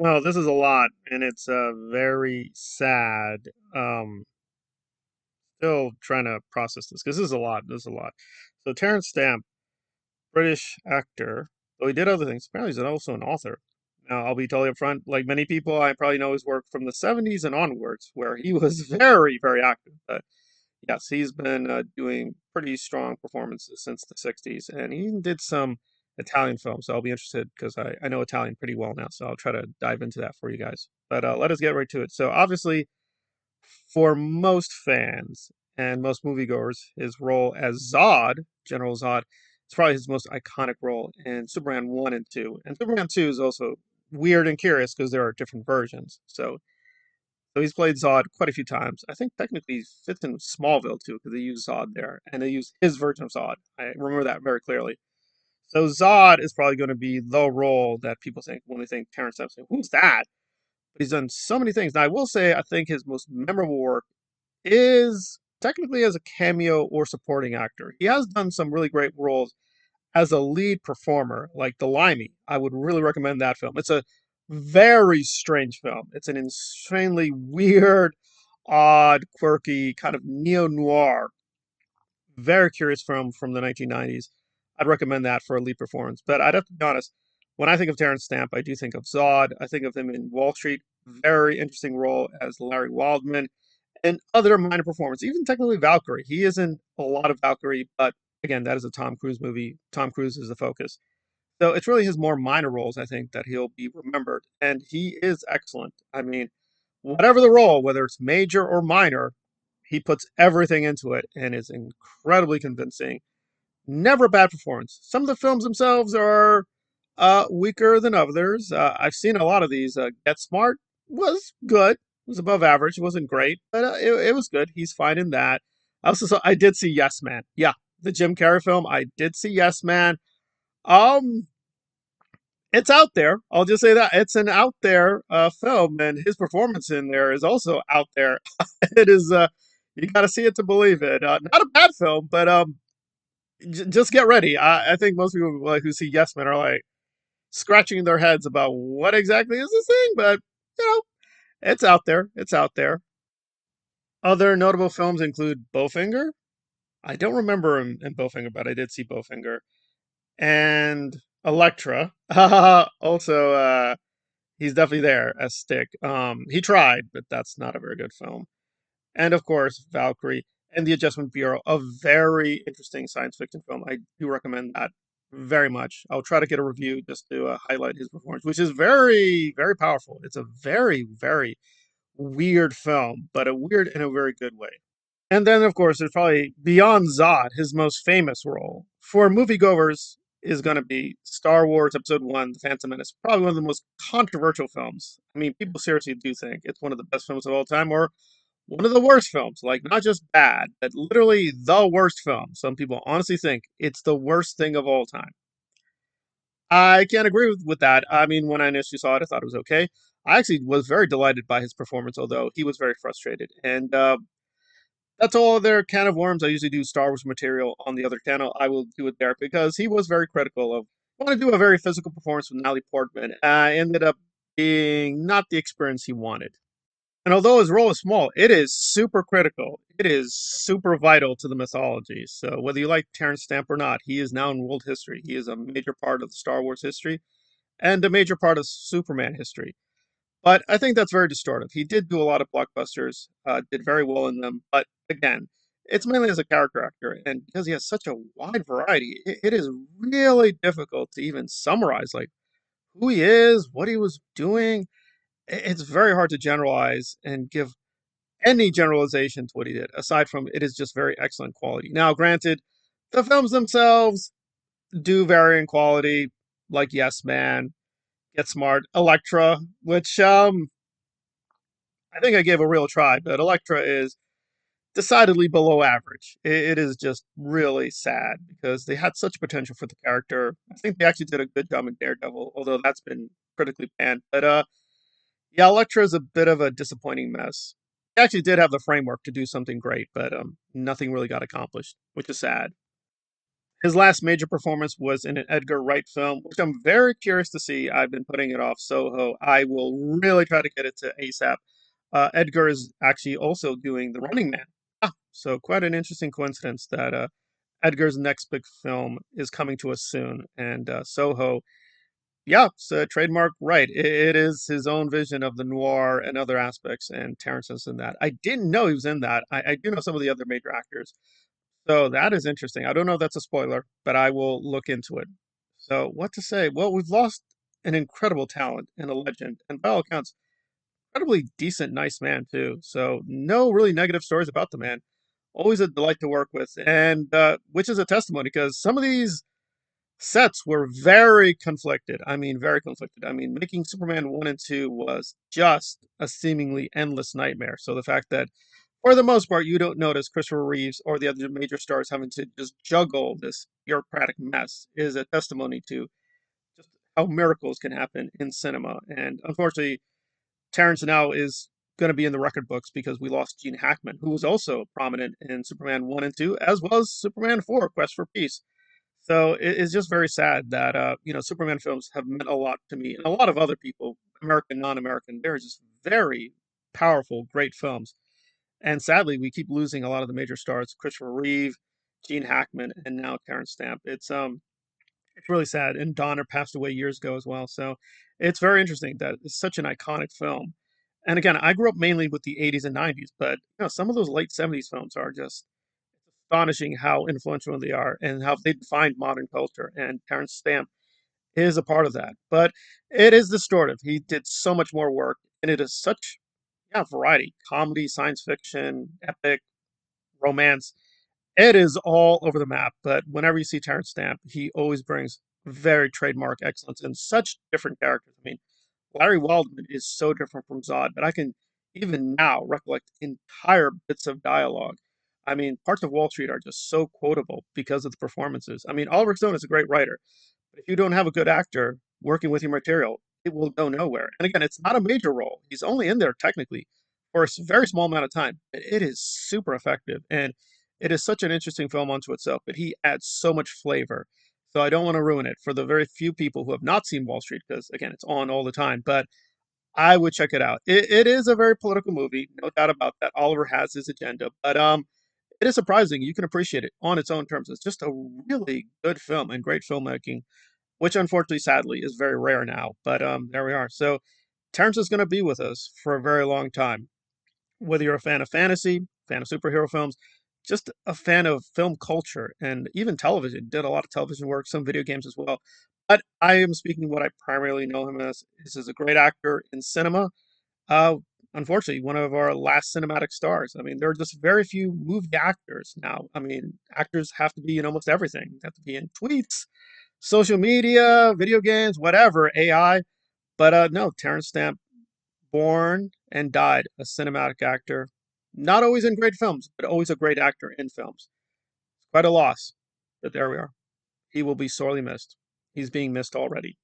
Well, this is a lot, and it's very sad. Um, Still trying to process this because this is a lot. This is a lot. So Terence Stamp, British actor, though he did other things. Apparently, he's also an author. Now, I'll be totally upfront. Like many people, I probably know his work from the '70s and onwards, where he was very, very active. But yes, he's been doing pretty strong performances since the '60s, and he even did some Italian films. So I'll be interested because I know Italian pretty well now. So I'll try to dive into that for you guys. But let us get right to it. So obviously, for most fans and most moviegoers, his role as Zod, General Zod, is probably his most iconic role in Superman 1 and 2. And Superman 2 is also weird and curious because there are different versions. So he's played Zod quite a few times. I think technically he fits in Smallville too because they use Zod there and they use his version of Zod. I remember that very clearly. So Zod is probably going to be the role that people think when they think Terrence Stamp. Who's that? But he's done so many things. Now I will say I think his most memorable work is technically as a cameo or supporting actor. He has done some really great roles as a lead performer, like The Limey. I would really recommend that film. It's a very strange film. It's an insanely weird, odd, quirky, kind of neo noir, very curious film from the 1990s. I'd recommend that for a lead performance. But I'd have to be honest, when I think of Terrence Stamp, I do think of Zod. I think of him in Wall Street. Very interesting role as Larry Waldman and other minor performance, even technically Valkyrie. He is in a lot of Valkyrie, but again, that is a Tom Cruise movie. Tom Cruise is the focus. So it's really his more minor roles, I think, that he'll be remembered. And he is excellent. I mean, whatever the role, whether it's major or minor, he puts everything into it and is incredibly convincing. Never a bad performance. Some of the films themselves are weaker than others. I've seen a lot of these. Get Smart was good. It was above average. It wasn't great, but it was good. He's fine in that. I also saw. I did see Yes Man. Yeah, the Jim Carrey film. I did see Yes Man. Um, it's out there. I'll just say that it's an out there film, and his performance in there is also out there. It is. You got to see it to believe it. Not a bad film, but just get ready. I think most people like who see Yes Men are like scratching their heads about what exactly is this thing, but you know, it's out there. It's out there. Other notable films include Bowfinger. I don't remember him in Bowfinger, but I did see Bowfinger and Elektra. Also, he's definitely there as Stick. He tried, but that's not a very good film. And of course, Valkyrie and the Adjustment Bureau, a very interesting science fiction film. I do recommend that very much. I'll try to get a review just to highlight his performance, which is very, very powerful. It's a very, very weird film, but a weird in a very good way. And then, of course, there's probably beyond Zod, his most famous role for moviegoers is going to be Star Wars Episode One: The Phantom Menace. Probably one of the most controversial films. I mean, people seriously do think it's one of the best films of all time, or one of the worst films. Like not just bad, but literally the worst film. Some people honestly think it's the worst thing of all time. I can't agree with that. I mean, when I initially saw it, I thought it was okay. I actually was very delighted by his performance, although he was very frustrated. And that's all other can of worms. I usually do Star Wars material on the other channel. I will do it there because he was very critical of. I want to do a very physical performance with Natalie Portman. Ended up being not the experience he wanted. And although his role is small, it is super critical. It is super vital to the mythology. So whether you like Terrence Stamp or not, he is now in world history. He is a major part of Star Wars history and a major part of Superman history. But I think that's very distortive. He did do a lot of blockbusters, did very well in them. But again, it's mainly as a character actor, and because he has such a wide variety, it is really difficult to even summarize like who he is, what he was doing. It's very hard to generalize and give any generalization to what he did. Aside from it is just very excellent quality. Now, granted, the films themselves do vary in quality, like Yes Man, Get Smart, Elektra, which I think I gave a real try, but Elektra is decidedly below average. It is just really sad because they had such potential for the character. I think they actually did a good job in Daredevil, although that's been critically panned. But yeah, Elektra is a bit of a disappointing mess. They actually did have the framework to do something great, but nothing really got accomplished, which is sad. His last major performance was in an Edgar Wright film, which I'm very curious to see. I've been putting it off. Soho. I will really try to get it to ASAP. Edgar is actually also doing The Running Man. So quite an interesting coincidence that Edgar's next big film is coming to us soon, and Soho. Yeah, it's a trademark right. It is his own vision of the noir and other aspects, and Terrence is in that. I didn't know he was in that. I do know some of the other major actors. So that is interesting. I don't know if that's a spoiler, but I will look into it. So what to say? Well, we've lost an incredible talent and a legend, and by all accounts, incredibly decent, nice man too. So no really negative stories about the man. Always a delight to work with, and which is a testimony because some of these sets were very conflicted. I mean, very conflicted. I mean, making Superman 1 and 2 was just a seemingly endless nightmare. So the fact that, for the most part, you don't notice Christopher Reeves or the other major stars having to just juggle this bureaucratic mess is a testimony to just how miracles can happen in cinema. And unfortunately, Terrence now is going to be in the record books because we lost Gene Hackman, who was also prominent in Superman 1 and 2, as well as Superman 4, Quest for Peace. So it's just very sad that Superman films have meant a lot to me and a lot of other people, American, non-American. They're just very powerful, great films. And sadly, we keep losing a lot of the major stars: Christopher Reeve, Gene Hackman, and now Terrence Stamp. It's really sad. And Donner passed away years ago as well. So it's very interesting that it's such an iconic film. And again, I grew up mainly with the 80s and 90s, but some of those late 70s films are just astonishing how influential they are and how they defined modern culture. And Terrence Stamp is a part of that. But it is distortive. He did so much more work, and it is such variety: comedy, science fiction, epic, romance. It is all over the map. But whenever you see Terrence Stamp, he always brings very trademark excellence in such different characters. I mean, Larry Waldman is so different from Zod, but I can even now recollect entire bits of dialogue. I mean, parts of Wall Street are just so quotable because of the performances. I mean, Oliver Stone is a great writer, but if you don't have a good actor working with your material, it will go nowhere. And again, it's not a major role. He's only in there technically for a very small amount of time. But it is super effective, and it is such an interesting film unto itself. But he adds so much flavor. So I don't want to ruin it for the very few people who have not seen Wall Street, because again, it's on all the time. But I would check it out. It is a very political movie, no doubt about that. Oliver has his agenda, but it is surprising. You can appreciate it on its own terms. It's just a really good film and great filmmaking, which unfortunately, sadly, is very rare now. But there we are. So Terrence is going to be with us for a very long time. Whether you're a fan of fantasy, fan of superhero films, just a fan of film culture and even television, did a lot of television work, some video games as well. But I am speaking what I primarily know him as. This is a great actor in cinema. Uh, Unfortunately, one of our last cinematic stars. I mean, there are just very few movie actors now. I mean, actors have to be in almost everything. They have to be in tweets, social media, video games, whatever, AI. But no, Terrence Stamp, born and died a cinematic actor. Not always in great films, but always a great actor in films. Quite a loss, but there we are. He will be sorely missed. He's being missed already.